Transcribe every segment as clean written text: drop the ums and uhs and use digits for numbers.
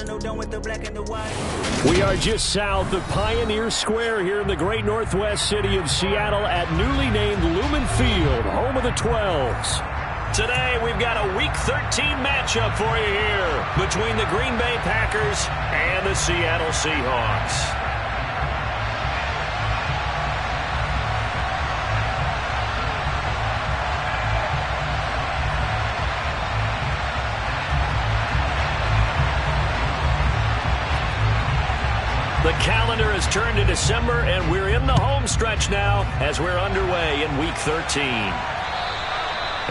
We are just south of Pioneer Square here in the great northwest city of Seattle at newly named Lumen Field, home of the 12s. Today, we've got a Week 13 matchup for you here between the Green Bay Packers and the Seattle Seahawks. The calendar has turned to December, and we're in the home stretch now as we're underway in Week 13.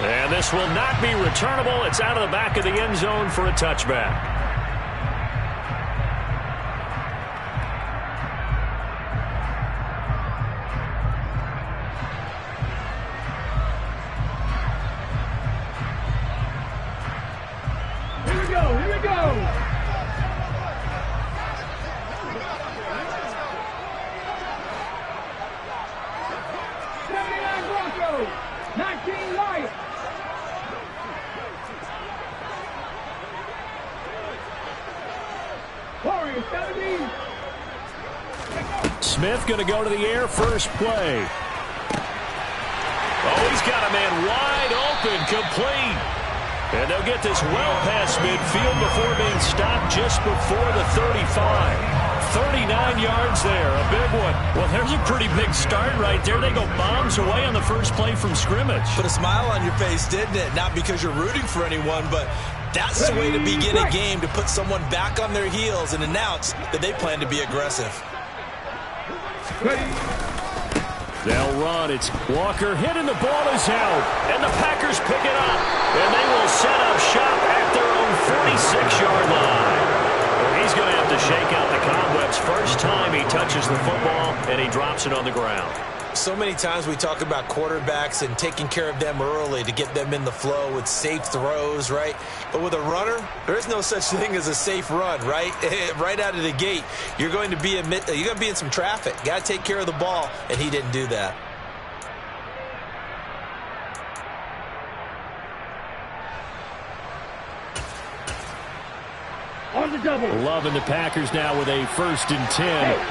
And this will not be returnable. It's out of the back of the end zone for a touchback. Here we go. Smith going to go to the air first play. Oh, he's got a man wide open, complete. And they'll get this well past midfield before being stopped just before the 35. 39 yards there, a big one. Well, there's a pretty big start right there. They go bombs away on the first play from scrimmage. Put a smile on your face, didn't it? Not because you're rooting for anyone, but that's the way to begin a game, to put someone back on their heels and announce that they plan to be aggressive. They'll run. It's Walker hitting, the ball is out, and the Packers pick it up, and they will set up shop at their own 46-yard line. Well, he's going to have to shake out the cobwebs first time he touches the football, and he drops it on the ground. So many times we talk about quarterbacks and taking care of them early to get them in the flow with safe throws, right? But with a runner, there is no such thing as a safe run, right? Right out of the gate, you're going to be in some traffic. Got to take care of the ball, and he didn't do that. On the double. Loving the Packers now with a 1st and 10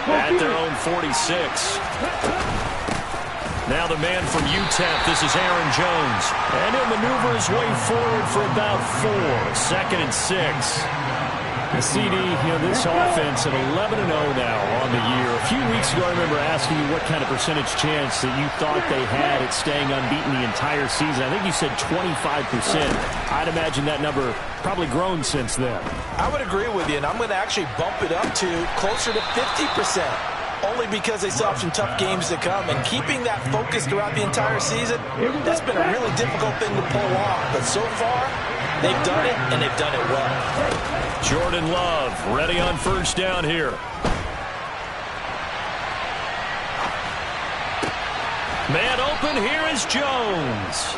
at their own 46. Now the man from UTEP, this is Aaron Jones. And he'll maneuver his way forward for about 4. 2nd and 6. The CD, this offense at 11-0 now on the year. A few weeks ago, I remember asking you what kind of percentage chance that you thought they had at staying unbeaten the entire season. I think you said 25%. I'd imagine that number probably grown since then. I would agree with you, and I'm going to actually bump it up to closer to 50%. Only because they still have some tough games to come. And keeping that focus throughout the entire season, that's been a really difficult thing to pull off. But so far, they've done it, and they've done it well. Jordan Love ready on 1st down here. Man open, here is Jones.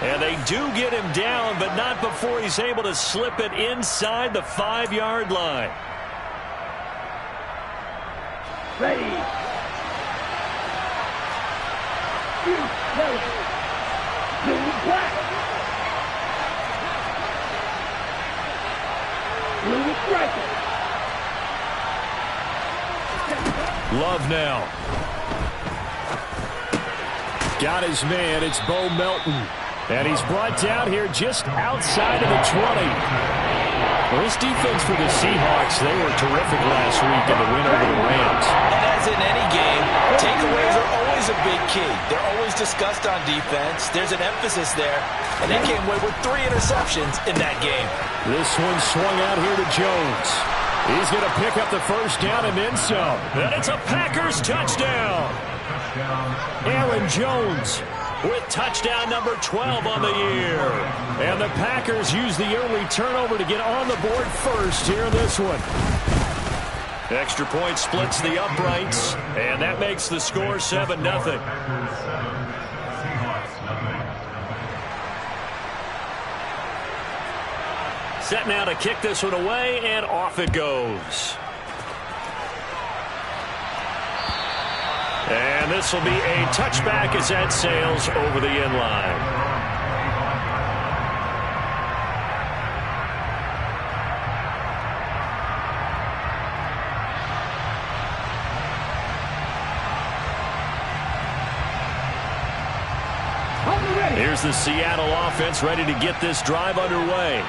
And they do get him down, but not before he's able to slip it inside the 5-yard line. Ready. Love now. Got his man. It's Bo Melton. And he's brought down here just outside of the 20. Well, this defense for the Seahawks, they were terrific last week in the win over the Rams. And as in any game, takeaways are always a big key. They're always discussed on defense. There's an emphasis there. And they came away with 3 interceptions in that game. This one swung out here to Jones. He's going to pick up the 1st down and then some. And it's a Packers touchdown. Aaron Jones with touchdown number 12 on the year. And the Packers use the early turnover to get on the board first here in this one. Extra point splits the uprights, and that makes the score 7-0. Set now to kick this one away, and off it goes. And this will be a touchback as that sails over the end line. Here's the Seattle offense ready to get this drive underway.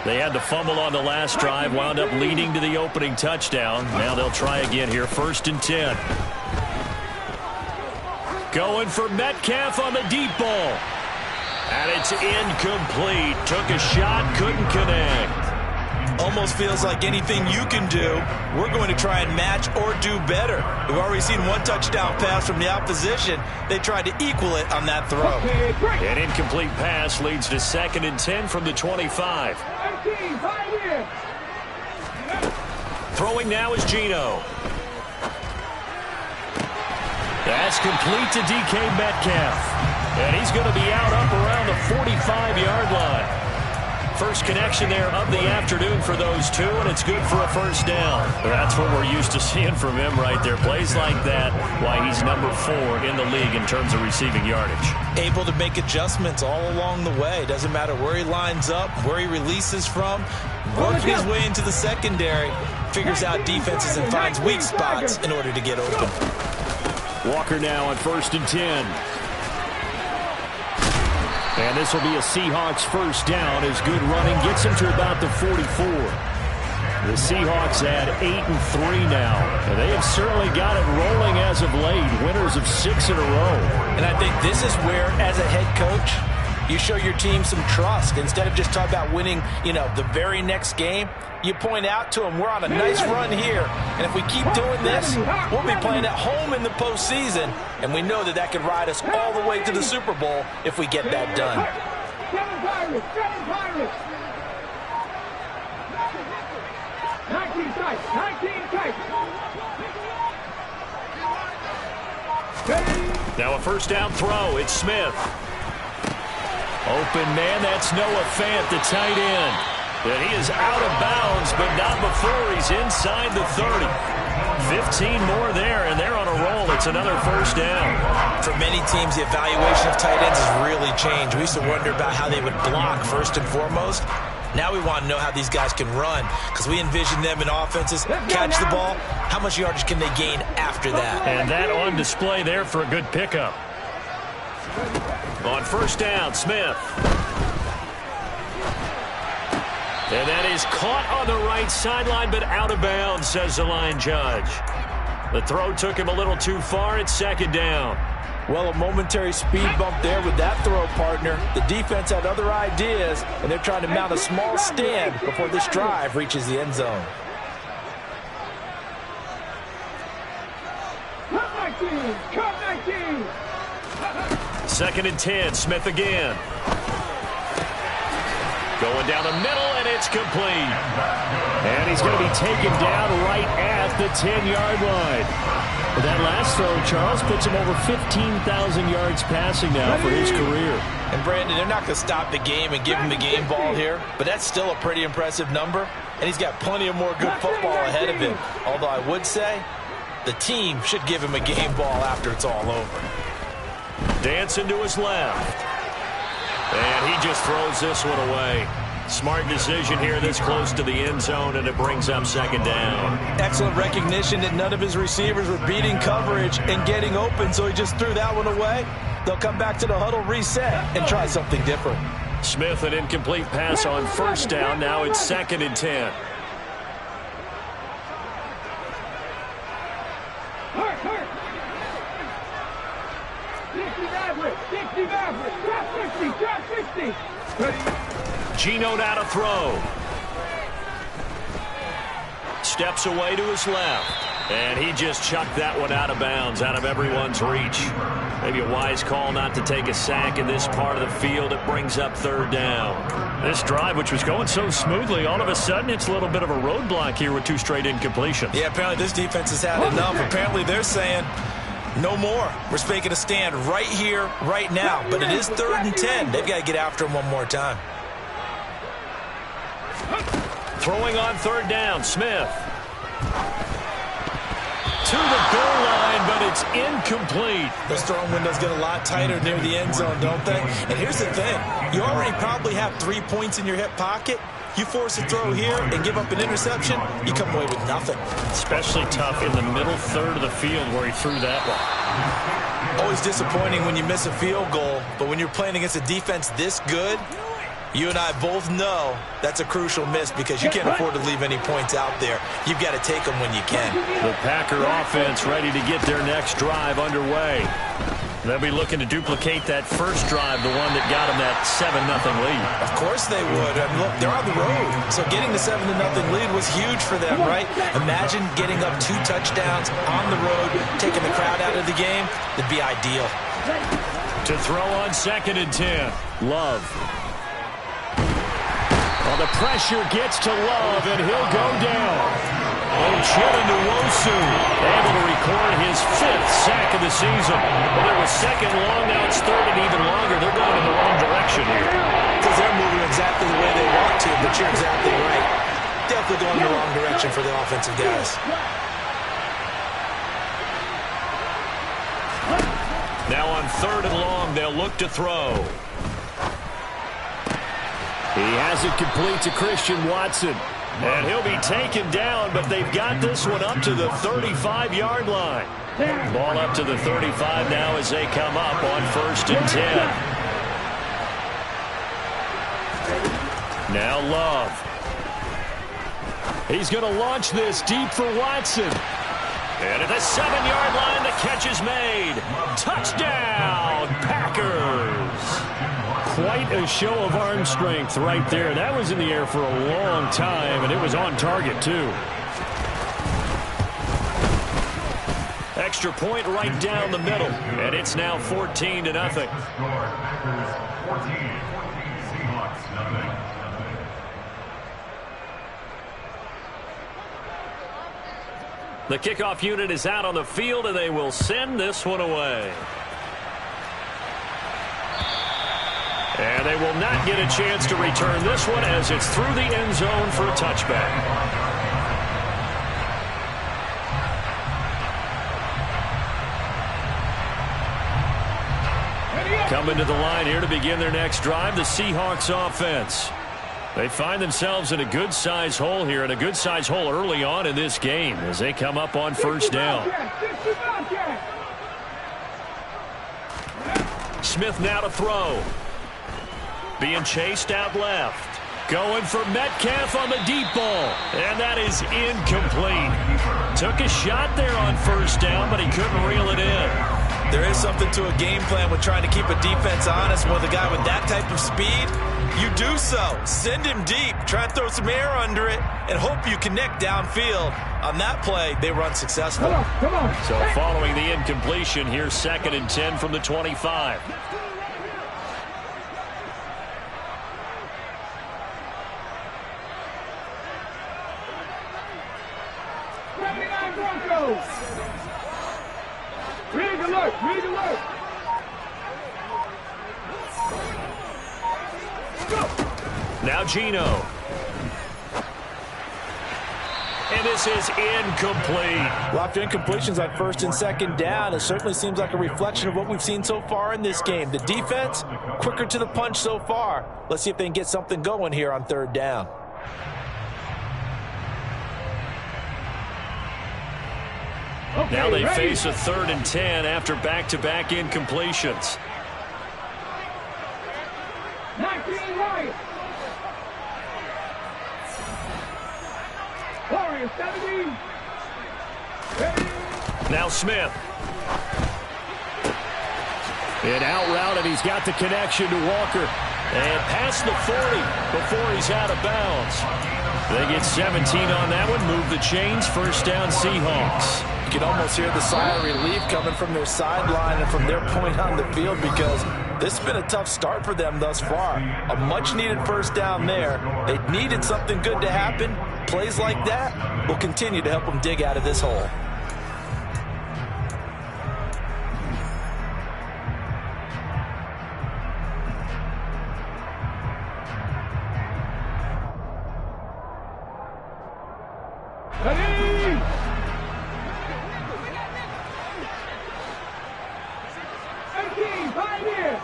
They had the fumble on the last drive, wound up leading to the opening touchdown. Now they'll try again here, 1st and 10. Going for Metcalf on the deep ball. And it's incomplete. Took a shot, couldn't connect. Almost feels like anything you can do, we're going to try and match or do better. We've already seen one touchdown pass from the opposition. They tried to equal it on that throw. An incomplete pass leads to 2nd and 10 from the 25. Throwing now is Geno. That's complete to DK Metcalf. And he's going to be out up around the 45-yard line. First connection there of the afternoon for those two, and it's good for a 1st down. That's what we're used to seeing from him right there. Plays like that, why he's number 4 in the league in terms of receiving yardage. Able to make adjustments all along the way. Doesn't matter where he lines up, where he releases from. Working his way into the secondary. Figures out defenses and finds weak spots in order to get open. Walker now on 1st and 10. And this will be a Seahawks 1st down as good running gets him to about the 44. The Seahawks add 8-3 now. And they have certainly got it rolling as of late. Winners of 6 in a row. And I think this is where, as a head coach, you show your team some trust. Instead of just talking about winning, the very next game, you point out to them, we're on a nice run here. And if we keep doing this, we'll be playing at home in the postseason. And we know that can ride us all the way to the Super Bowl if we get that done. 19 tight. Now a 1st down throw. It's Smith. Open man, that's Noah Fant, the tight end. And he is out of bounds, but not before he's inside the 30. 15 more there, and they're on a roll. It's another 1st down. For many teams, the evaluation of tight ends has really changed. We used to wonder about how they would block first and foremost. Now we want to know how these guys can run, because we envision them in offenses, catch the ball. How much yardage can they gain after that? And that on display there for a good pickup. On 1st down, Smith. And that is caught on the right sideline, but out of bounds, says the line judge. The throw took him a little too far. It's 2nd down. Well, a momentary speed bump there with that throw, partner. The defense had other ideas, and they're trying to mount a small stand before this drive reaches the end zone. Cut 19. 2nd and 10, Smith again. Going down the middle, and it's complete. And he's going to be taken down right at the 10-yard line. That last throw, Charles, puts him over 15,000 yards passing now for his career. And, Brandon, they're not going to stop the game and give him the game ball here, but that's still a pretty impressive number, and he's got plenty of more good football ahead of him. Although I would say the team should give him a game ball after it's all over. Dancing to his left. And he just throws this one away. Smart decision here this close to the end zone, and it brings up 2nd down. Excellent recognition that none of his receivers were beating coverage and getting open, so he just threw that one away. They'll come back to the huddle, reset, and try something different. Smith, an incomplete pass on 1st down. Now it's 2nd and 10. Geno now to throw. Steps away to his left. And he just chucked that one out of bounds, out of everyone's reach. Maybe a wise call not to take a sack in this part of the field. It brings up 3rd down. This drive, which was going so smoothly, all of a sudden it's a little bit of a roadblock here with 2 straight incompletions. Yeah, apparently this defense has had enough. Apparently they're saying, no more. We're making a stand right here, right now. But it is 3rd and 10. They've got to get after him one more time. Throwing on 3rd down, Smith. To the goal line, but it's incomplete. Those throwing windows get a lot tighter near the end zone, don't they? And here's the thing. You already probably have 3 points in your hip pocket. You force a throw here and give up an interception, you come away with nothing. Especially tough in the middle third of the field where he threw that one. Always disappointing when you miss a field goal, but when you're playing against a defense this good, you and I both know that's a crucial miss because you can't afford to leave any points out there. You've got to take them when you can. The Packer offense ready to get their next drive underway. They'll be looking to duplicate that first drive, the one that got them that 7-0 lead. Of course they would. I mean, look, they're on the road, so getting the 7-0 lead was huge for them, right? Imagine getting up 2 touchdowns on the road, taking the crowd out of the game. It'd be ideal. To throw on 2nd and 10. Love. Well, the pressure gets to Love, and he'll go down. Nwosu able to record his 5th sack of the season. Well, it was 2nd long, now it's 3rd and even longer. They're going in the wrong direction here. Because they're moving exactly the way they want to, but you're exactly right. Definitely going in the wrong direction for the offensive guys. Now on 3rd and long, they'll look to throw. He has it complete to Christian Watson. And he'll be taken down, but they've got this one up to the 35-yard line. Ball up to the 35 now as they come up on 1st and 10. Now Love. He's going to launch this deep for Watson. And at the 7-yard line, the catch is made. Touchdown, Packers. Quite a show of arm strength right there. That was in the air for a long time, and it was on target, too. Extra point right down the middle, and it's now 14-0. The kickoff unit is out on the field, and they will send this one away. And they will not get a chance to return this one as it's through the end zone for a touchback. Coming to the line here to begin their next drive, the Seahawks offense. They find themselves in a good-sized hole here, and a good-sized hole early on in this game as they come up on 1st down. Smith now to throw. Being chased out left. Going for Metcalf on the deep ball. And that is incomplete. Took a shot there on 1st down, but he couldn't reel it in. There is something to a game plan with trying to keep a defense honest. With a guy with that type of speed, you do so. Send him deep. Try and throw some air under it and hope you connect downfield. On that play, they run successful. Come on. So following the incompletion, here's 2nd and 10 from the 25. Read alert! Read alert! Now Gino. And this is incomplete. Well, after incompletions on 1st and 2nd down, it certainly seems like a reflection of what we've seen so far in this game. The defense, quicker to the punch so far. Let's see if they can get something going here on 3rd down. Okay, now they ready. face a 3rd and 10 after back-to-back incompletions. 19 right. Warriors 17. Ready. Now Smith. An out route, and he's got the connection to Walker. And past the 40 before he's out of bounds. They get 17 on that one. Move the chains. 1st down Seahawks. You can almost hear the sigh of relief coming from their sideline and from their point on the field because this has been a tough start for them thus far. A much-needed 1st down there. They needed something good to happen. Plays like that will continue to help them dig out of this hole. Ready. 18, 5 here.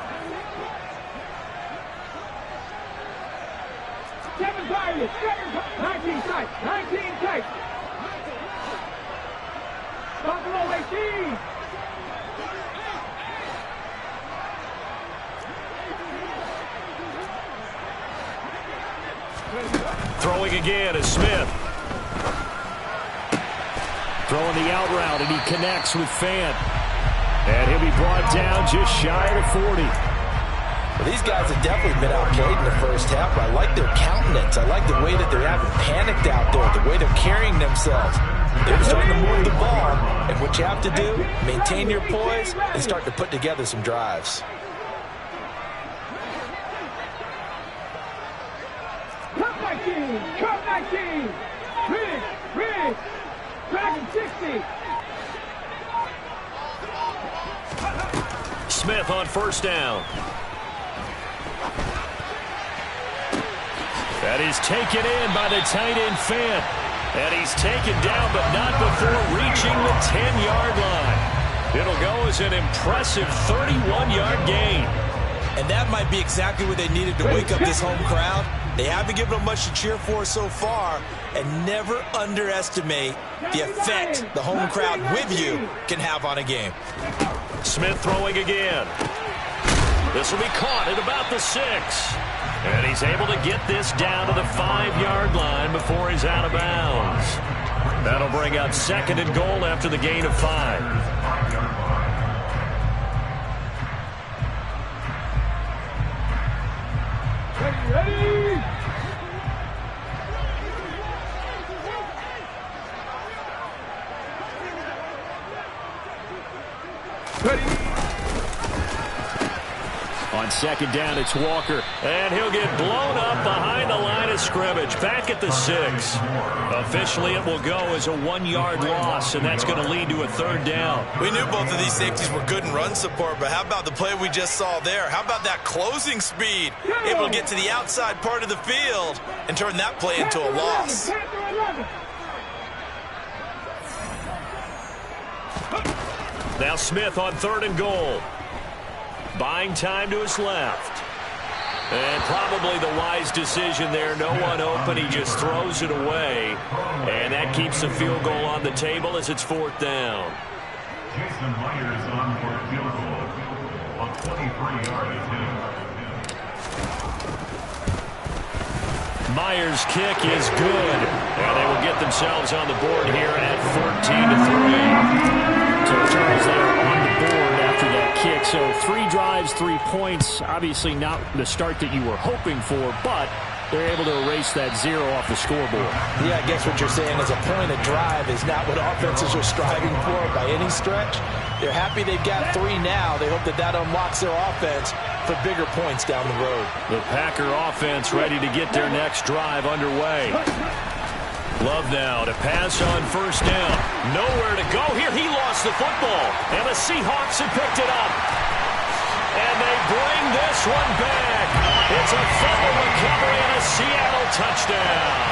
7 targets, 19 tight, 19 tight. Buffalo 18. again is Smith. Throwing the out route, and he connects with Fant. And he'll be brought down just shy of the 40. Well, these guys have definitely been outplayed in the first half, but I like their countenance. I like the way that they haven't panicked out there, the way they're carrying themselves. They're starting to move the ball, and what you have to do, maintain your poise and start to put together some drives. Cut 19! Rig! Dragon 60! Smith on first down. That is taken in by the tight end Fant. And he's taken down, but not before reaching the 10-yard line. It'll go as an impressive 31-yard gain. And that might be exactly what they needed to wake up this home crowd. They haven't given them much to cheer for so far, and never underestimate the effect the home crowd with you can have on a game. Smith throwing again. This will be caught at about the 6. And he's able to get this down to the 5-yard line before he's out of bounds. That'll bring up 2nd and goal after the gain of 5. Ready! On 2nd down, it's Walker. And he'll get blown up behind the line of scrimmage. Back at the 6. Officially, it will go as a 1-yard loss, and that's going to lead to a 3rd down. We knew both of these safeties were good in run support, but how about the play we just saw there? How about that closing speed? Able to get to the outside part of the field and turn that play into a loss. Now Smith on 3rd and goal. Buying time to his left. And probably the wise decision there. No one open. He just throws it away. And that keeps the field goal on the table as it's 4th down. Jason Myers on for a field goal. A 23-yard attempt. Myers' kick is good. And they will get themselves on the board here at 14-3. So Charles, they are on the board after that kick. So 3 drives, 3 points. Obviously not the start that you were hoping for, but they're able to erase that 0 off the scoreboard. Yeah, I guess what you're saying is a point of drive is not what offenses are striving for by any stretch. They're happy they've got 3 now. They hope that that unlocks their offense for bigger points down the road. The Packer offense ready to get their next drive underway. Love now to pass on first down. Nowhere to go here. He lost the football. And the Seahawks have picked it up. And they bring this one back. It's a fumble recovery and a Seattle touchdown.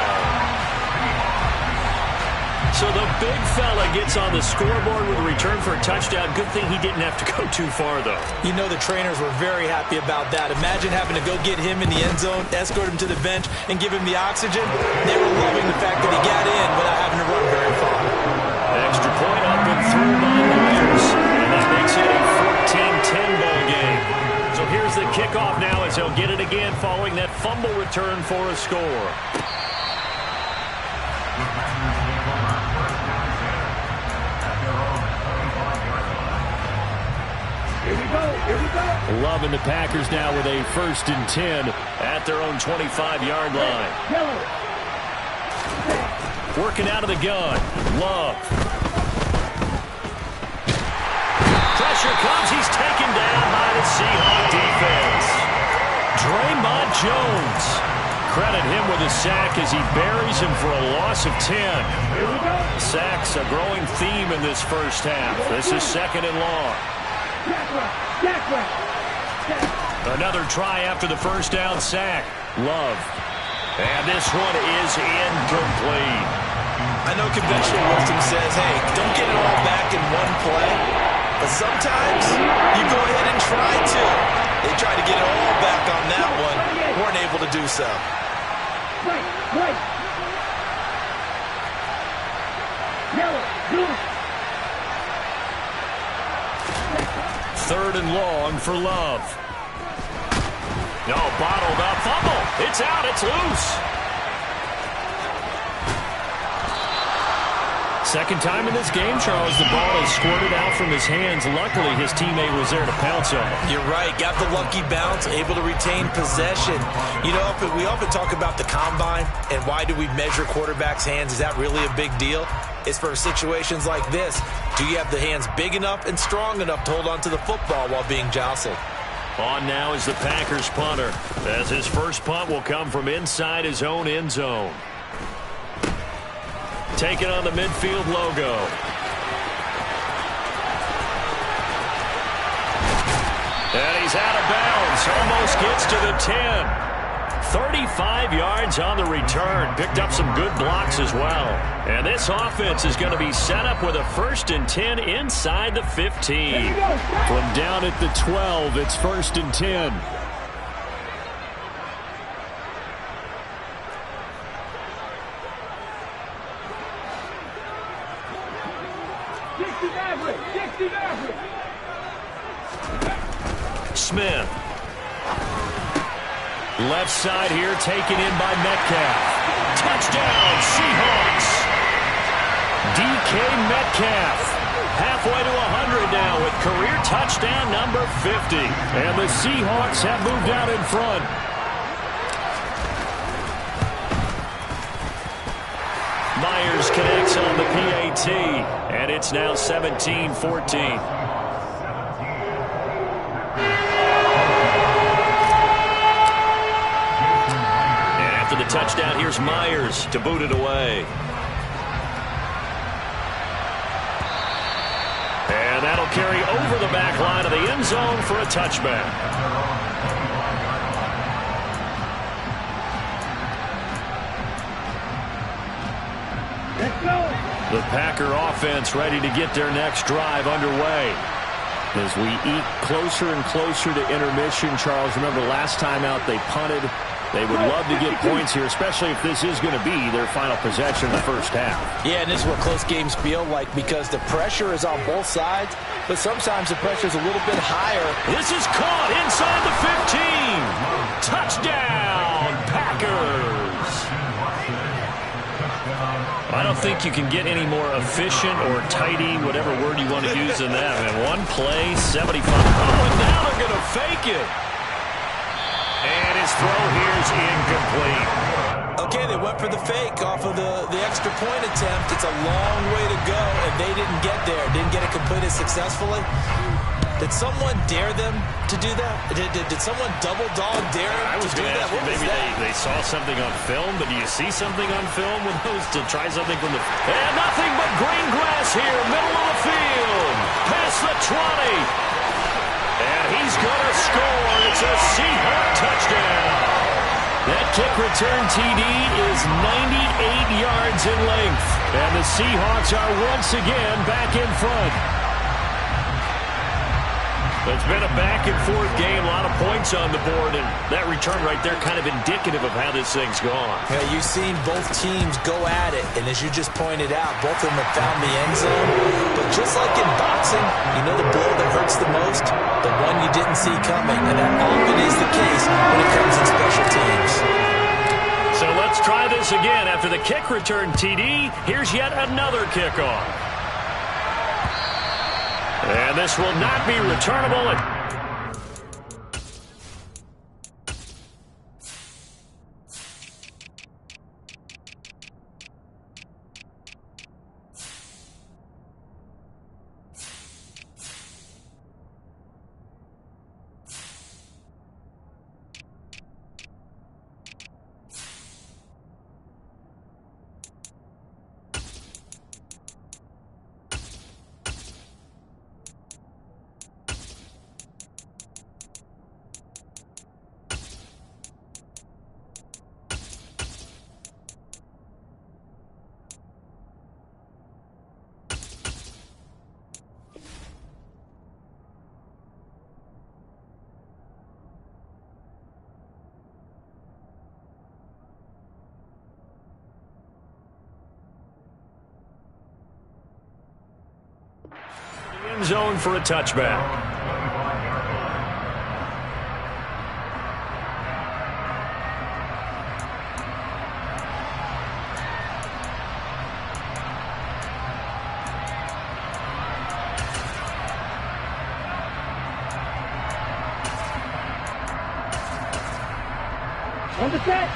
So the big fella gets on the scoreboard with a return for a touchdown. Good thing he didn't have to go too far, though. You know the trainers were very happy about that. Imagine having to go get him in the end zone, escort him to the bench, and give him the oxygen. They were loving the fact that he got in without having to run very far. Extra point up and through by Myers. And that makes it a 14-10 ball game. So here's the kickoff now as they'll get it again following that fumble return for a score. Here we go. Loving the Packers now with a 1st and 10 at their own 25-yard line. Working out of the gun. Love. Pressure comes. He's taken down by the Seahawk defense. Draymond Jones. Credit him with a sack as he buries him for a loss of 10. Sacks a growing theme in this first half. This is 2nd and long. Another try after the first down sack. Love. And this one is incomplete. I know conventional wisdom says, hey, don't get it all back in one play. But sometimes you go ahead and try to. They tried to get it all back on that one. Weren't able to do so. Right. Yellow, blue. 3rd and long for Love. No, bottled up fumble. It's out. It's loose. Second time in this game, Charles, the ball has squirted out from his hands. Luckily, his teammate was there to pounce on it. You're right. Got the lucky bounce, able to retain possession. You know, we often talk about the combine and why do we measure quarterbacks' hands. Is that really a big deal? It's for situations like this. Do you have the hands big enough and strong enough to hold on to the football while being jostled? On now is the Packers punter, as his first punt will come from inside his own end zone. Taking on the midfield logo. And he's out of bounds. Almost gets to the 10. 35 yards on the return. Picked up some good blocks as well. And this offense is going to be set up with a 1st and 10 inside the 15. From down at the 12, it's 1st and 10. Smith. Left side here, taken in by Metcalf. Touchdown, Seahawks. DK Metcalf. Halfway to 100 now with career touchdown number 50. And the Seahawks have moved out in front. Myers connects on the PAT. And it's now 17-14. The touchdown, here's Myers to boot it away. And that'll carry over the back line of the end zone for a touchback. Let's go. The Packer offense ready to get their next drive underway. As we eat closer and closer to intermission, Charles, remember last time out they punted. They would love to get points here, especially if this is going to be their final possession in the first half. Yeah, and this is what close games feel like because the pressure is on both sides, but sometimes the pressure is a little bit higher. This is caught inside the 15. Touchdown, Packers. I don't think you can get any more efficient or tidy, whatever word you want to use in that. And one play, 75. Oh, and now they're going to fake it. And his throw here is incomplete. Okay, they went for the fake off of the extra point attempt. It's a long way to go, and they didn't get there. Didn't get it completed successfully. Did someone dare them to do that? Did someone double dog dare them to do that? What maybe they saw something on film, but do you see something on film with those to try something from the... And nothing but green grass here, middle of the field. Past the 20. And he's going to score. It's a Seahawk touchdown. That kick return TD is 98 yards in length. And the Seahawks are once again back in front. It's been a back-and-forth game, a lot of points on the board, and that return right there kind of indicative of how this thing's gone. Yeah, you've seen both teams go at it, and as you just pointed out, both of them have found the end zone. But just like in boxing, you know the blow that hurts the most? The one you didn't see coming, and that often is the case when it comes in special teams. So let's try this again. After the kick return TD, here's yet another kickoff. And this will not be returnable. End zone for a touchback. On the set.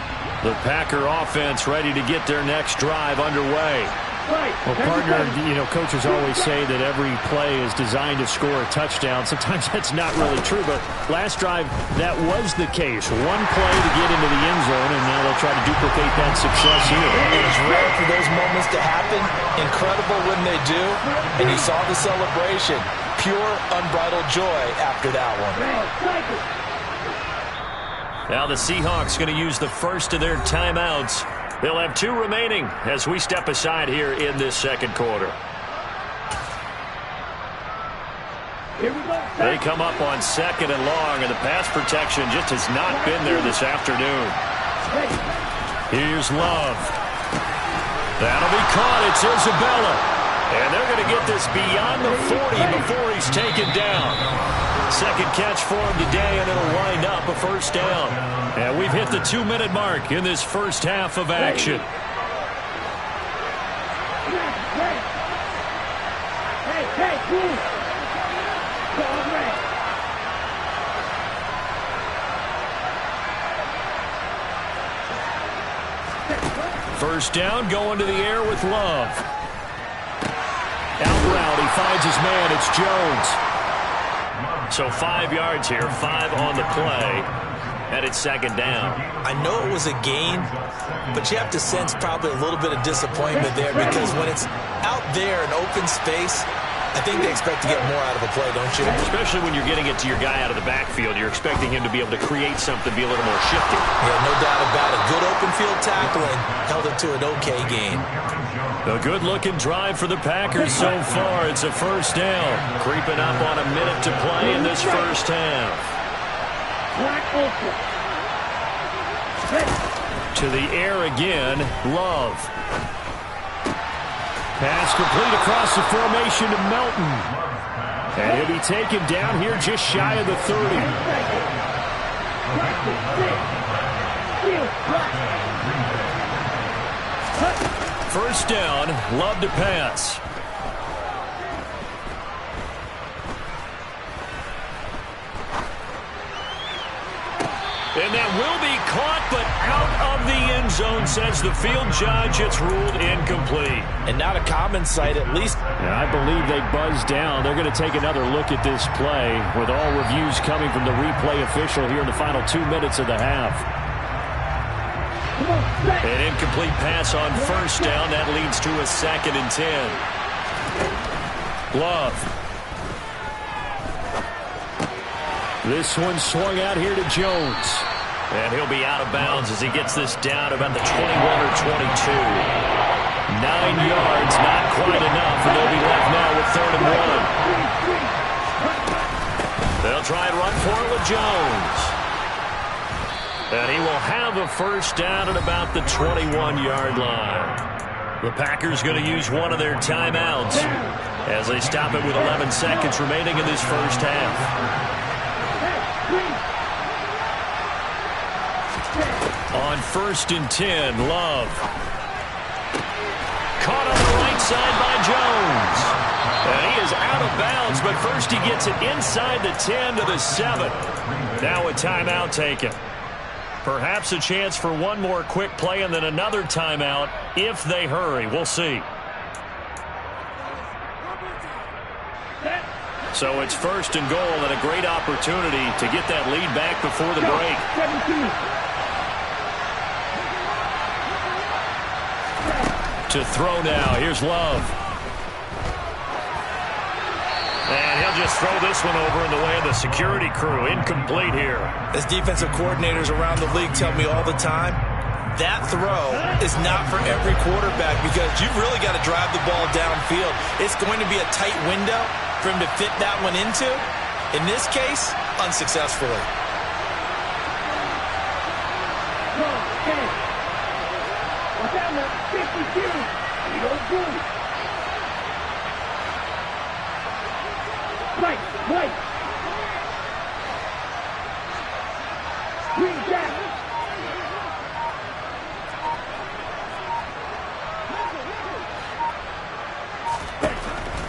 The Packer offense ready to get their next drive underway. Right. Well, partner, coaches always say that every play is designed to score a touchdown. Sometimes that's not really true, but last drive, that was the case. One play to get into the end zone, and now they'll try to duplicate that success here. It's rare for those moments to happen. Incredible when they do. And you saw the celebration. Pure, unbridled joy after that one. Now the Seahawks going to use the first of their timeouts. They'll have 2 remaining as we step aside here in this second quarter. They come up on 2nd and long, and the pass protection just has not been there this afternoon. Here's Love. That'll be caught. It's Isabella. And they're going to get this beyond the 40 before he's taken down. Second catch for him today, and it'll wind up a first down. And we've hit the 2-minute mark in this first half of action. First down, going to the air with Love. Out route, he finds his man. It's Jones. So 5 yards here, 5 on the play, and it's second down. I know it was a gain, but you have to sense probably a little bit of disappointment there because when it's out there in open space, I think they expect to get more out of a play, don't you? Especially when you're getting it to your guy out of the backfield. You're expecting him to be able to create something, be a little more shifty. Yeah, no doubt about it. Good open field tackling held it to an okay gain. A good-looking drive for the Packers so far. It's a first down. Creeping up on a minute to play in this first half. To the air again, Love. Pass complete across the formation to Melton. And he'll be taken down here just shy of the 30. First down, Love to pass. And that will be caught, but out of the end zone, says the field judge. It's ruled incomplete. And not a common sight, at least. And I believe they buzzed down. They're going to take another look at this play with all reviews coming from the replay official here in the final 2 minutes of the half. An incomplete pass on first down. That leads to a 2nd and 10. Love. This one swung out here to Jones. And he'll be out of bounds as he gets this down about the 21 or 22. 9 yards, not quite enough, and they'll be left now with 3rd and 1. They'll try and run for it with Jones. And he will have a first down at about the 21-yard line. The Packers going to use one of their timeouts as they stop it with 11 seconds remaining in this first half. On 1st and 10, Love. Caught on the right side by Jones. And he is out of bounds, but first he gets it inside the 10 to the 7. Now a timeout taken. Perhaps a chance for one more quick play and then another timeout if they hurry. We'll see. So it's 1st and goal and a great opportunity to get that lead back before the break. To throw now. Here's Love. And he'll just throw this one over in the way of the security crew. Incomplete here. As defensive coordinators around the league tell me all the time, that throw is not for every quarterback because you've really got to drive the ball downfield. It's going to be a tight window for him to fit that one into. In this case, unsuccessfully.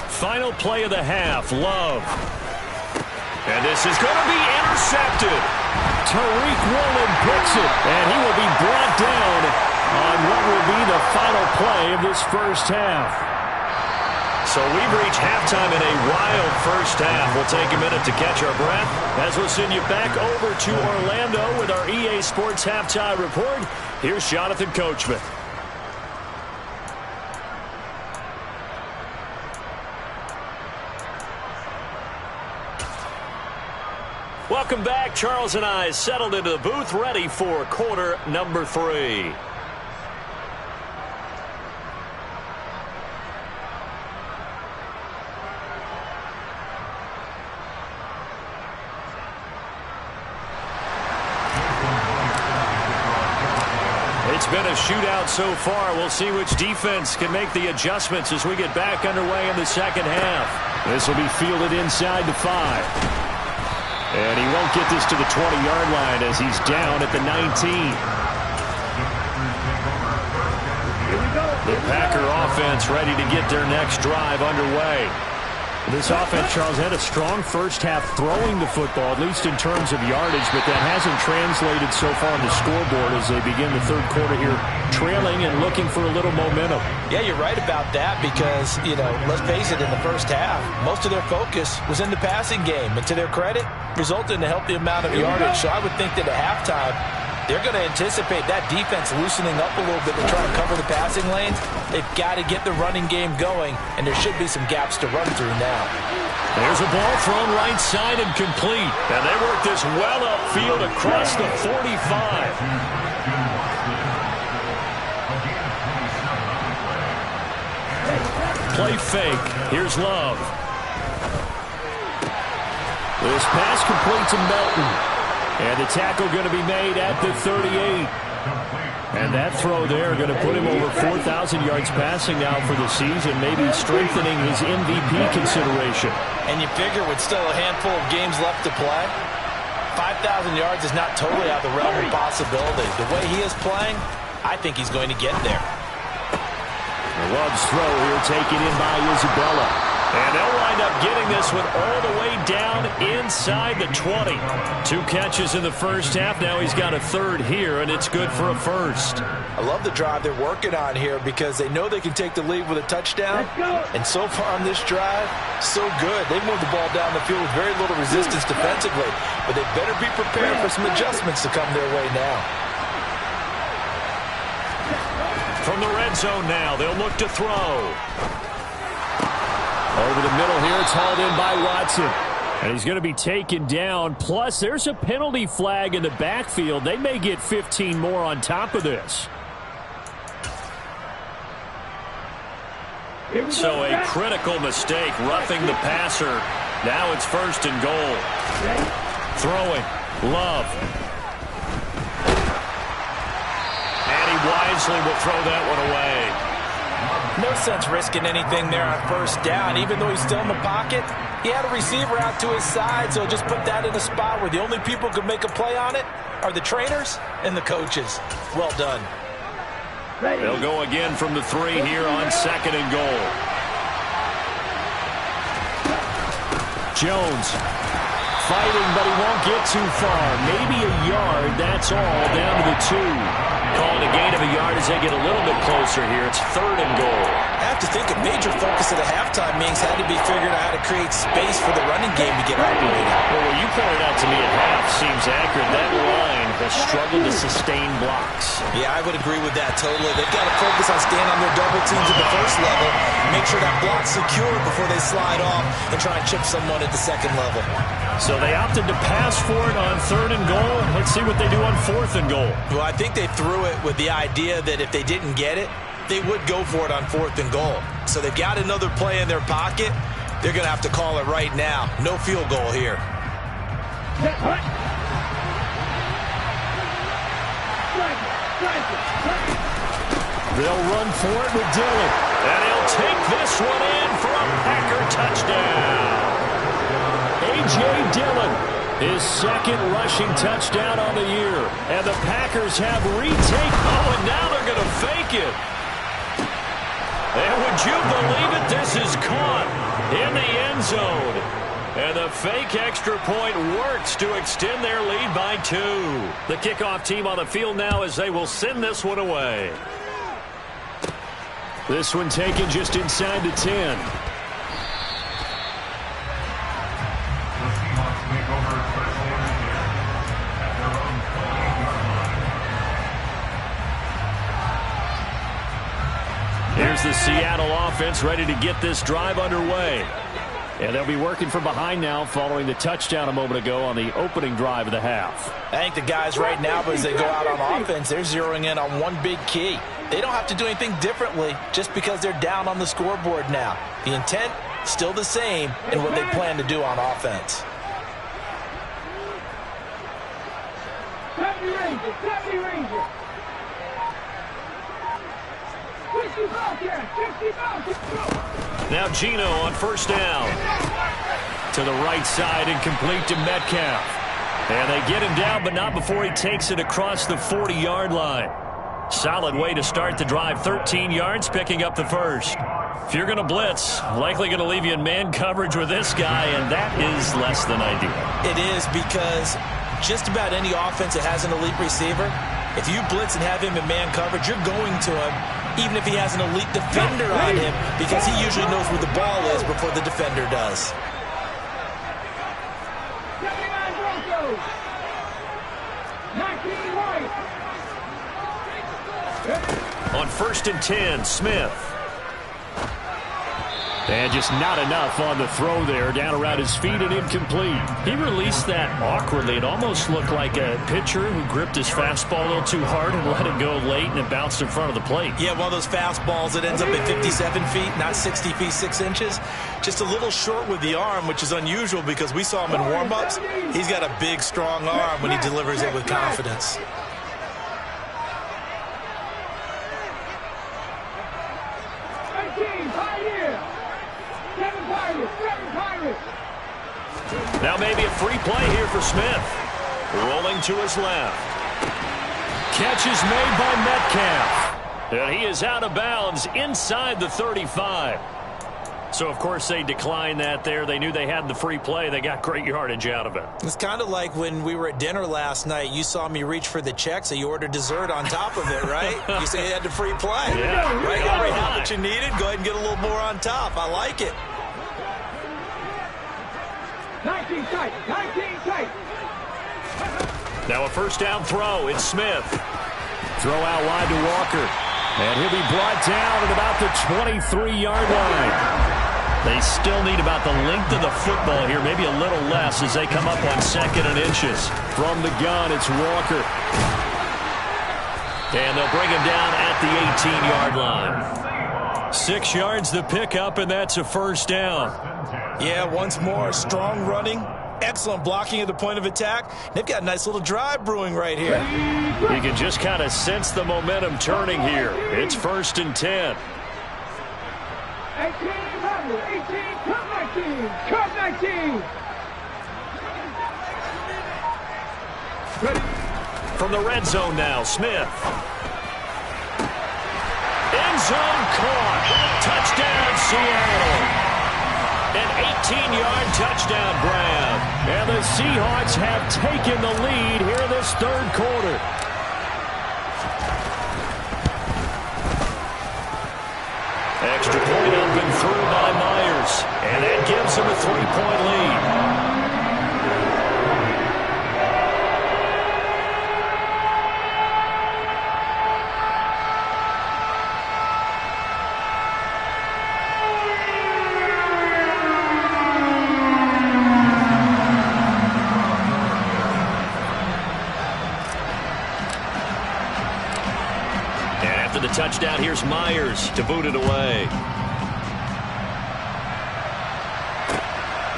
Final play of the half, Love. And this is going to be intercepted. Tariq Woolen picks it, and he will be brought down on what will be the final play of this first half. So we've reached halftime in a wild first half. We'll take a minute to catch our breath as we'll send you back over to Orlando with our EA Sports Halftime Report. Here's Jonathan Coachman. Welcome back. Charles and I settled into the booth, ready for quarter number 3. It's been a shootout so far. We'll see which defense can make the adjustments as we get back underway in the second half. This will be fielded inside the 5. And he won't get this to the 20-yard line as he's down at the 19. The Packer offense ready to get their next drive underway. This offense, Charles, had a strong first half throwing the football, at least in terms of yardage, but that hasn't translated so far on the scoreboard as they begin the third quarter here, trailing and looking for a little momentum. Yeah, you're right about that because, let's face it, in the first half, most of their focus was in the passing game. And to their credit, resulted in a healthy amount of yardage. So I would think that at halftime, they're going to anticipate that defense loosening up a little bit to try and cover the passing lanes. They've got to get the running game going, and there should be some gaps to run through now. There's a ball thrown right side and complete. And they work this well upfield across the 45. Play fake. Here's Love. This pass complete to Melton. And the tackle going to be made at the 38. And that throw there going to put him over 4,000 yards passing now for the season, maybe strengthening his MVP consideration. And you figure with still a handful of games left to play, 5,000 yards is not totally out of the realm of possibility. The way he is playing, I think he's going to get there. Love's throw here taken in by Isabella. And they'll wind up getting this one all the way down inside the 20. 2 catches in the first half. Now he's got a third here, and it's good for a first. I love the drive they're working on here because they know they can take the lead with a touchdown. And so far on this drive, so good. They moved the ball down the field with very little resistance defensively. But they better be prepared for some adjustments to come their way now. From the red zone now, they'll look to throw. Over the middle here, it's hauled in by Watson. And he's going to be taken down. Plus, there's a penalty flag in the backfield. They may get 15 more on top of this. So a critical mistake, roughing the passer. Now it's 1st and goal. Throwing. Love. And he wisely will throw that one away. No sense risking anything there on 1st down. Even though he's still in the pocket, he had a receiver out to his side, so just put that in a spot where the only people who can make a play on it are the trainers and the coaches. Well done. They'll go again from the 3 here on 2nd and goal. Jones fighting, but he won't get too far. Maybe a yard, that's all, down to the 2. Calling a gain of a yard as they get a little bit closer here. It's 3rd and goal. I have to think a major focus of the halftime meetings had to be figuring out how to create space for the running game to get operating. Well, what you pointed out to me at half seems accurate. That line has struggled to sustain blocks. Yeah, I would agree with that totally. They've got to focus on staying on their double teams at the first level, make sure that block's secure before they slide off and try and chip someone at the 2nd level. So they opted to pass for it on 3rd and goal. Let's see what they do on 4th and goal. Well, I think they threw it with the idea that if they didn't get it, they would go for it on 4th and goal. So they've got another play in their pocket. They're going to have to call it right now. No field goal here. They'll run for it with Dillon. And he'll take this one in for a Packer touchdown. A.J. Dillon, his 2nd rushing touchdown on the year. And the Packers have retake. Oh, and now they're going to fake it. And would you believe it? This is caught in the end zone. And the fake extra point works to extend their lead by 2. The kickoff team on the field now as they will send this one away. This one taken just inside the 10. The Seahawks take over first down here at their own 20-yard line. Here's the Seattle offense ready to get this drive underway. And they'll be working from behind now following the touchdown a moment ago on the opening drive of the half. I think the guys right now, as they go out on offense, they're zeroing in on one big key. They don't have to do anything differently just because they're down on the scoreboard now. The intent, still the same in what they plan to do on offense. 70 Rangers, 70 Rangers. 50 Bobcats, 50 Bobcats. Now Gino on first down. To the right side and complete to Metcalf. And they get him down, but not before he takes it across the 40-yard line. Solid way to start the drive. 13 yards, picking up the first. If you're going to blitz, likely going to leave you in man coverage with this guy, and that is less than ideal. It is, because just about any offense that has an elite receiver, if you blitz and have him in man coverage, you're going to him, even if he has an elite defender on him, because he usually knows where the ball is before the defender does. 79 Broncos. 19 White. On first and 10, Smith. And just not enough on the throw there. Down around his feet and incomplete. He released that awkwardly. It almost looked like a pitcher who gripped his fastball a little too hard and let it go late, and it bounced in front of the plate. Yeah, one of those fastballs that ends up at 57 feet, not 60 feet, 6 inches. Just a little short with the arm, which is unusual because we saw him in warm-ups. He's got a big, strong arm when he delivers it with confidence. Now maybe a free play here for Smith. Rolling to his left. Catch is made by Metcalf. And he is out of bounds inside the 35. So, of course, they declined that there. They knew they had the free play. They got great yardage out of it. It's kind of like when we were at dinner last night. You saw me reach for the check, so you ordered dessert on top of it, right? You say you had the free play. Yeah. Right? You already had what you needed. Go ahead and get a little more on top. I like it. 19 tight, 19 tight. Now a first down throw. It's Smith. Throw out wide to Walker. And he'll be brought down at about the 23-yard line. They still need about the length of the football here, maybe a little less as they come up on 2nd and inches. From the gun, it's Walker. And they'll bring him down at the 18-yard line. 6 yards the pickup, and that's a first down. Yeah, once more, strong running, excellent blocking at the point of attack. They've got a nice little drive brewing right here. You can just kind of sense the momentum turning here. It's 1st and 10. 18, 18, come 19, come 19. Ready? From the red zone now, Smith. End zone caught. Touchdown, Seattle. An 18-yard touchdown grab. And the Seahawks have taken the lead here in this 3rd quarter. Extra point up and through by Myers. And that gives them a 3-point lead. Touchdown, here's Myers to boot it away.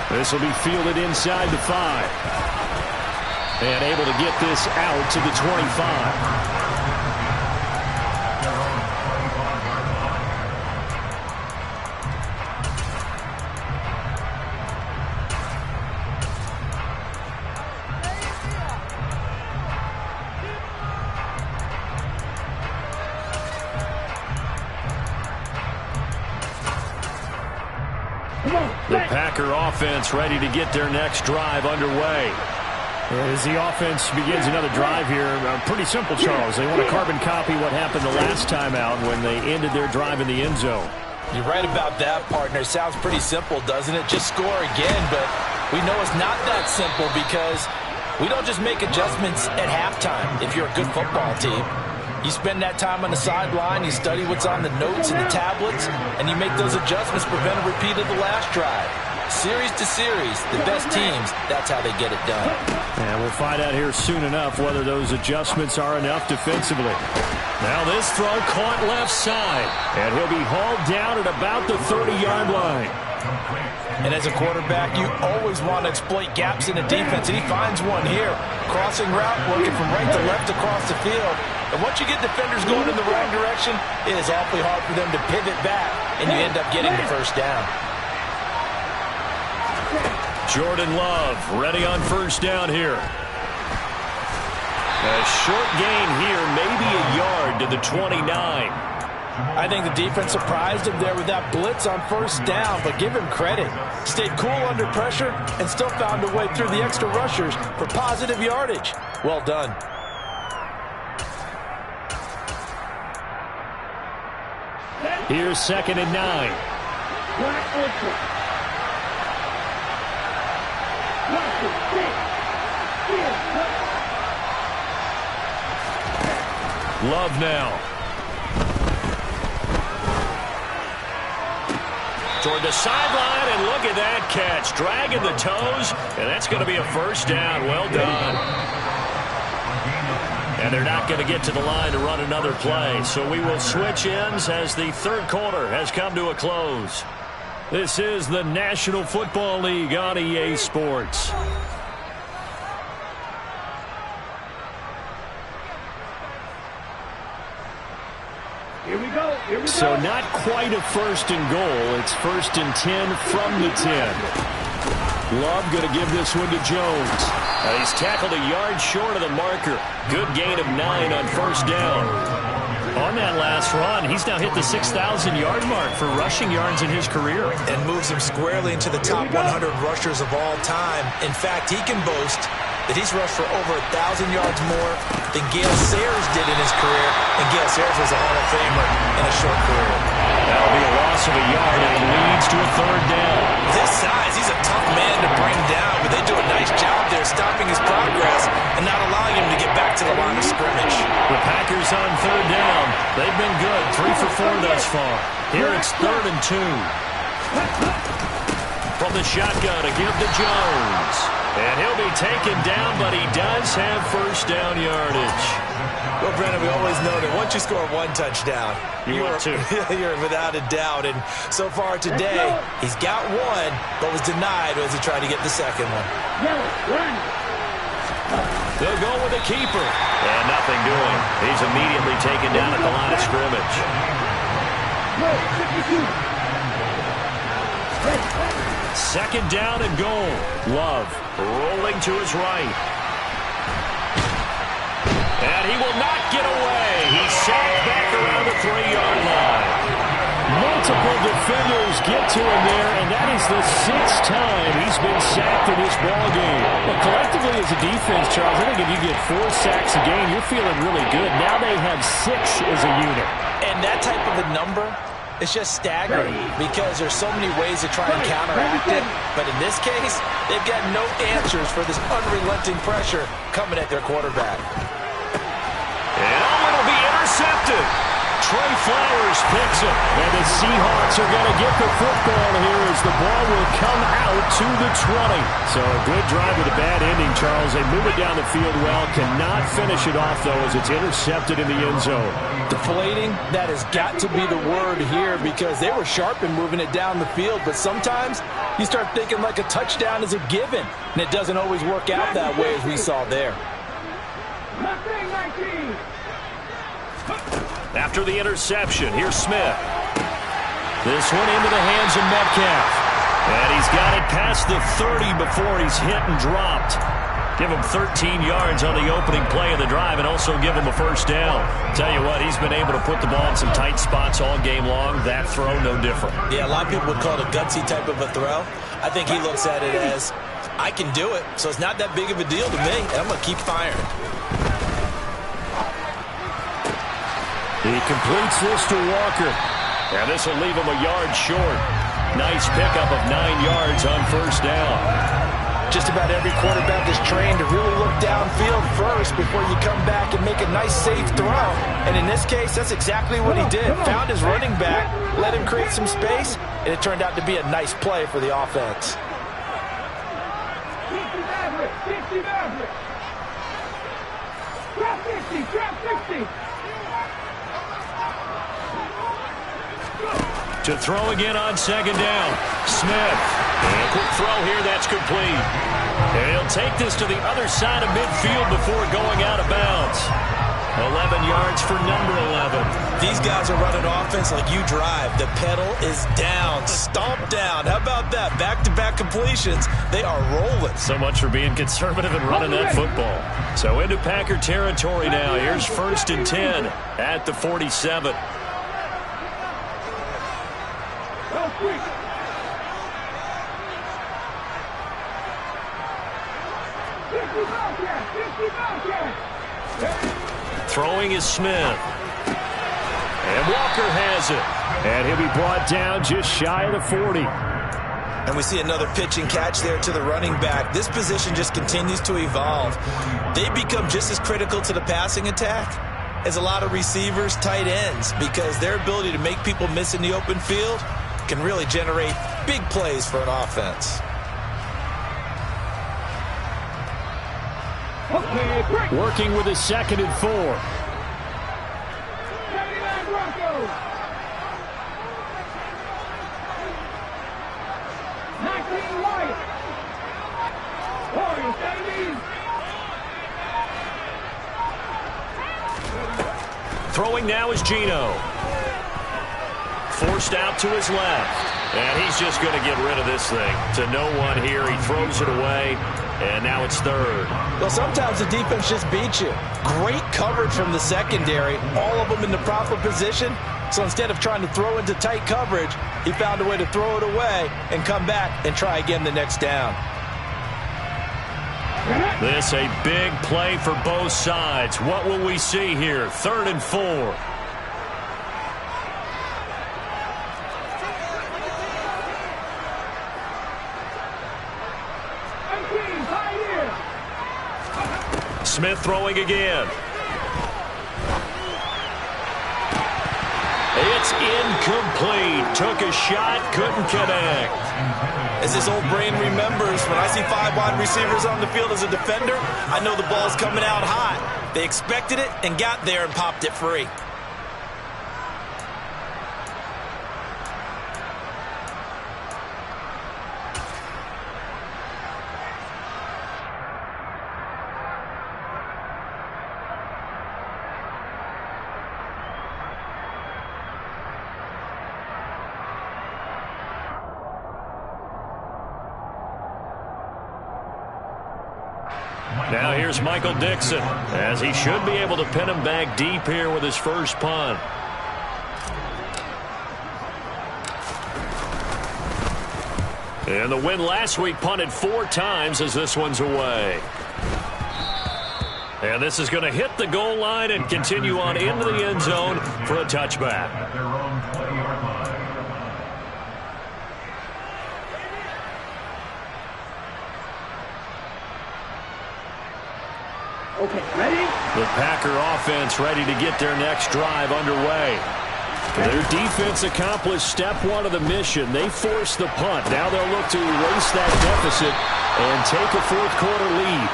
This will be fielded inside the 5. And able to get this out to the 25. The Packer offense ready to get their next drive underway. As the offense begins another drive here, pretty simple, Charles. They want to carbon copy what happened the last time out when they ended their drive in the end zone. You're right about that, partner. Sounds pretty simple, doesn't it? Just score again, but we know it's not that simple because we don't just make adjustments at halftime if you're a good football team. You spend that time on the sideline, you study what's on the notes and the tablets, and you make those adjustments to prevent a repeat of the last drive. Series to series, the best teams, that's how they get it done. And we'll find out here soon enough whether those adjustments are enough defensively. Now this throw caught left side, and he'll be hauled down at about the 30-yard line. And as a quarterback, you always want to exploit gaps in the defense, and he finds one here. Crossing route, working from right to left across the field. And once you get defenders going in the wrong direction, it is awfully hard for them to pivot back, and you end up getting the first down. Jordan Love ready on first down here. A short gain here, maybe a yard to the 29. I think the defense surprised him there with that blitz on first down, but give him credit. Stayed cool under pressure and still found a way through the extra rushers for positive yardage. Well done. Here's 2nd and 9. Love now. Toward the sideline, and look at that catch. Dragging the toes, and that's going to be a first down. Well done. And they're not going to get to the line to run another play. So we will switch ends as the third quarter has come to a close. This is the National Football League on EA Sports. Here we go. Here we So go. not quite a 1st and goal. It's 1st and 10 from the 10. Love going to give this one to Jones. He's tackled a yard short of the marker. Good gain of 9 on first down. On that last run, he's now hit the 6,000-yard mark for rushing yards in his career. And moves him squarely into the top 100 rushers of all time. In fact, he can boast that he's rushed for over 1,000 yards more than Gale Sayers did in his career, and Gale Sayers was a Hall of Famer in a short career. That'll be a loss of a yard, and it leads to a 3rd down. With his size, he's a tough man to bring down, but they do a nice job there stopping his progress and not allowing him to get back to the line of scrimmage. The Packers on 3rd down. They've been good, 3 for 4 thus far. Here it's 3rd and 2. From the shotgun to give to Jones. And he'll be taken down, but he does have first down yardage. Well, Brennan, we always know that once you score 1 touchdown, you're without a doubt. And so far today, he's got 1, but was denied as he tried to get the second one. They'll go with the keeper. And nothing doing. He's immediately taken down at the line of scrimmage. 2nd down and goal. Love rolling to his right. And he will not get away. He's sacked back around the 3-yard line. Multiple defenders get to him there, and that is the 6th time he's been sacked in this ballgame. But collectively as a defense, Charles, I think if you get 4 sacks a game, you're feeling really good. Now they have 6 as a unit. And that type of a number, it's just staggering because there's so many ways to try and counteract it. But in this case, they've got no answers for this unrelenting pressure coming at their quarterback. And it'll be intercepted. Trey Flowers picks it. And the Seahawks are going to get the football here as the ball will come out to the 20. So a good drive with a bad ending, Charles. They move it down the field well. Cannot finish it off, though, as it's intercepted in the end zone. Deflating, that has got to be the word here because they were sharp in moving it down the field. But sometimes you start thinking like a touchdown is a given. And it doesn't always work out that way as we saw there. After the interception, here's Smith. This one into the hands of Metcalf. And he's got it past the 30 before he's hit and dropped. Give him 13 yards on the opening play of the drive and also give him a first down. Tell you what, he's been able to put the ball in some tight spots all game long. That throw, no different. Yeah, a lot of people would call it a gutsy type of a throw. I think he looks at it as, I can do it, so it's not that big of a deal to me, and I'm going to keep firing. He completes this to Walker. And this will leave him a yard short. Nice pickup of 9 yards on first down. Just about every quarterback is trained to really look downfield first before you come back and make a nice, safe throw. And in this case, that's exactly what he did. Found his running back, let him create some space, and it turned out to be a nice play for the offense. 60 Maverick. Drop 60, drop 60. To throw again on second down. Smith. And a quick throw here. That's complete. And he'll take this to the other side of midfield before going out of bounds. 11 yards for number 11. These guys are running offense like you drive. The pedal is down, stomped down. How about that? Back-to-back completions. They are rolling. So much for being conservative and running that football. So into Packer territory now. Here's 1st and 10 at the 47. Throwing is Smith. And Walker has it. And he'll be brought down just shy of the 40. And we see another pitch and catch there to the running back. This position just continues to evolve. They become just as critical to the passing attack as a lot of receivers, tight ends, because their ability to make people miss in the open field can really generate big plays for an offense. Working with a 2nd and 4. 79 Broncos. 19 Wyatt. Warriors, 70. Throwing now is Geno. Forced out to his left. And he's just going to get rid of this thing. To no one here. He throws it away. And now it's 3rd. Well, sometimes the defense just beats you. Great coverage from the secondary. All of them in the proper position. So instead of trying to throw into tight coverage, he found a way to throw it away and come back and try again the next down. This a big play for both sides. What will we see here? 3rd and 4. Smith throwing again. It's incomplete. Took a shot, couldn't connect. As his old brain remembers, when I see 5 wide receivers on the field as a defender, I know the ball's coming out hot. They expected it and got there and popped it free. Now here's Michael Dixon, as he should be able to pin him back deep here with his first punt. And the win last week punted 4 times as this one's away. And this is going to hit the goal line and continue on into the end zone for a touchback. At their own 20-yard line. Okay, ready? The Packer offense ready to get their next drive underway. Their defense accomplished step 1 of the mission. They forced the punt. Now they'll look to erase that deficit and take a 4th quarter lead.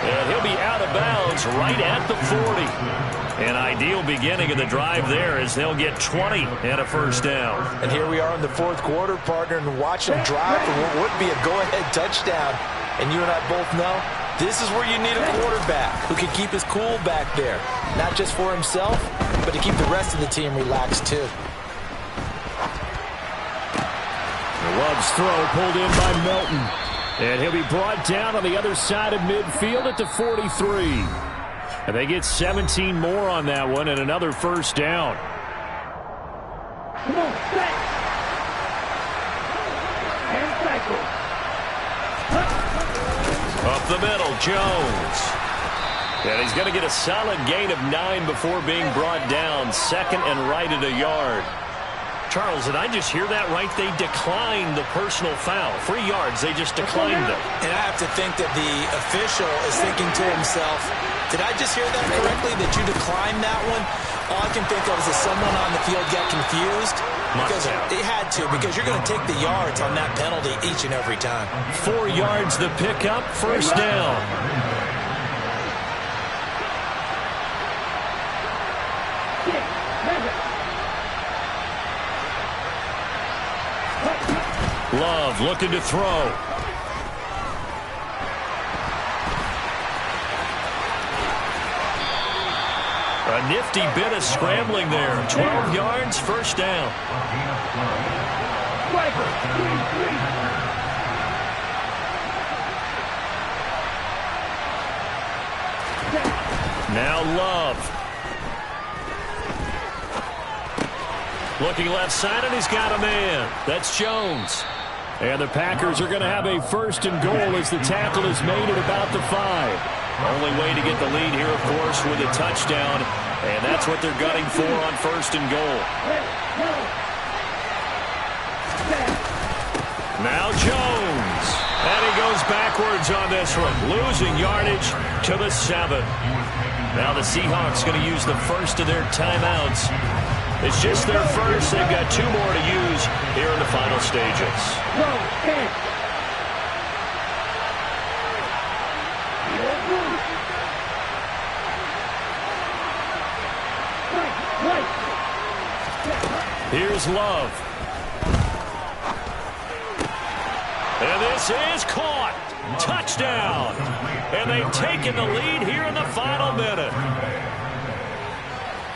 And he'll be out of bounds right at the 40. An ideal beginning of the drive there as they'll get 20 and a first down. And here we are in the 4th quarter, partner, and watch them drive for what would be a go-ahead touchdown. And you and I both know this is where you need a quarterback who can keep his cool back there. Not just for himself, but to keep the rest of the team relaxed too. Love's throw pulled in by Melton. And he'll be brought down on the other side of midfield at the 43. And they get 17 more on that one and another first down. Come on, set. And cycle. Up the middle, Jones. And he's going to get a solid gain of 9 before being brought down. Second and right at a yard. Charles, did I just hear that right? They declined the personal foul. 3 yards, they just declined it. And I have to think that the official is thinking to himself, did I just hear that correctly, that you declined that one? All I can think of is that someone on the field got confused. Because it had to, because you're going to take the yards on that penalty each and every time. 4 yards the pickup, first down. Love looking to throw. A nifty bit of scrambling there. 12 yards, first down. Now Love. Looking left side, and he's got a man. That's Jones. And the Packers are going to have a first and goal as the tackle is made at about the 5. Only way to get the lead here, of course, with a touchdown. And that's what they're gunning for on first and goal. Now Jones. And he goes backwards on this one, losing yardage to the 7. Now the Seahawks going to use the first of their timeouts. It's just their first. They've got 2 more to use here in the final stages. Here's Love. And this is caught. Touchdown. And they've taken the lead here in the final minute.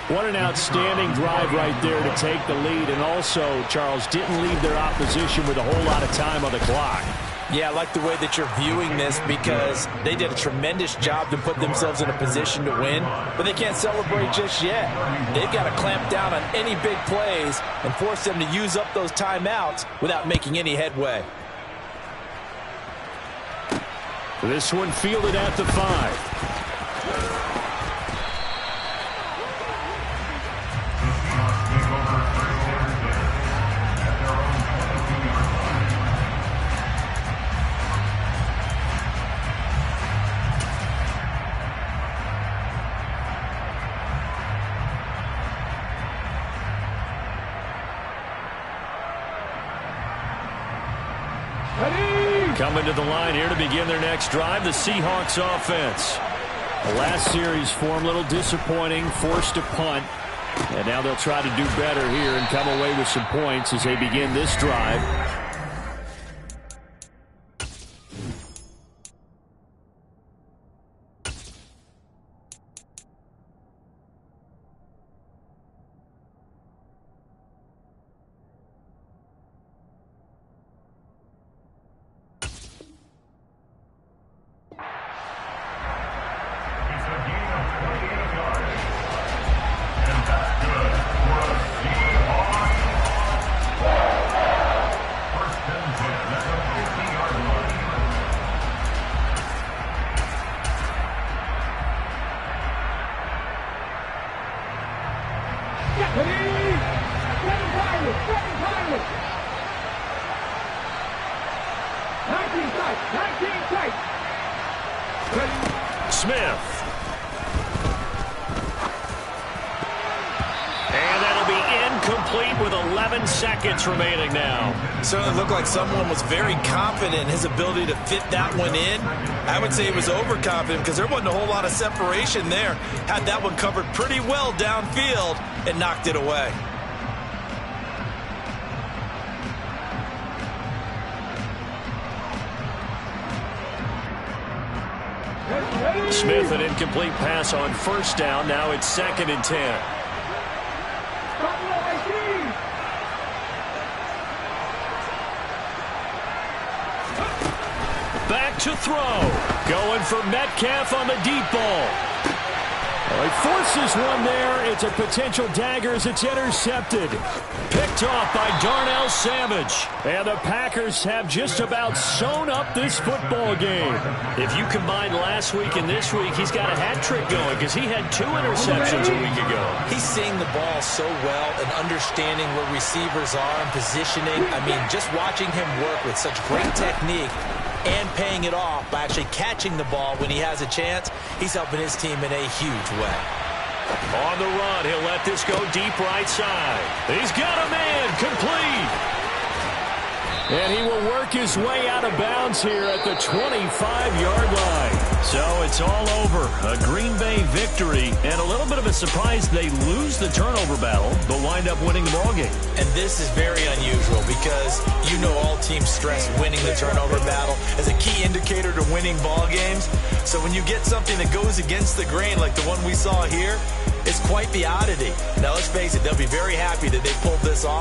What an outstanding drive right there to take the lead. And also, Charles, didn't leave their opposition with a whole lot of time on the clock. Yeah, I like the way that you're viewing this because they did a tremendous job to put themselves in a position to win, but they can't celebrate just yet. They've got to clamp down on any big plays and force them to use up those timeouts without making any headway. This one fielded at the 5. Coming to the line here to begin their next drive, the Seahawks offense. The last series for them, a little disappointing, forced to punt. And now they'll try to do better here and come away with some points as they begin this drive. Smith. And that'll be incomplete with 11 seconds remaining now. Certainly looked like someone was very confident in his ability to fit that one in. I would say he was overconfident because there wasn't a whole lot of separation there. Had that one covered pretty well downfield and knocked it away. Smith, an incomplete pass on first down. Now it's 2nd and 10. to throw. Going for Metcalf on the deep ball. Well, he forces one there. It's a potential dagger as it's intercepted. Picked off by Darnell Savage. And the Packers have just about sewn up this football game. If you combine last week and this week, he's got a hat trick going because he had 2 interceptions a week ago. He's seeing the ball so well and understanding where receivers are and positioning. I mean, just watching him work with such great technique and paying it off by actually catching the ball when he has a chance, he's helping his team in a huge way. On the run, he'll let this go deep right side. He's got a man, complete. And he will work his way out of bounds here at the 25-yard line. So it's all over. A Green Bay victory, and a little bit of a surprise they lose the turnover battle, but wind up winning the ballgame. And this is very unusual because you know all teams stress winning the turnover battle as a key indicator to winning ball games. So when you get something that goes against the grain like the one we saw here, it's quite the oddity. Now let's face it, they'll be very happy that they pulled this off.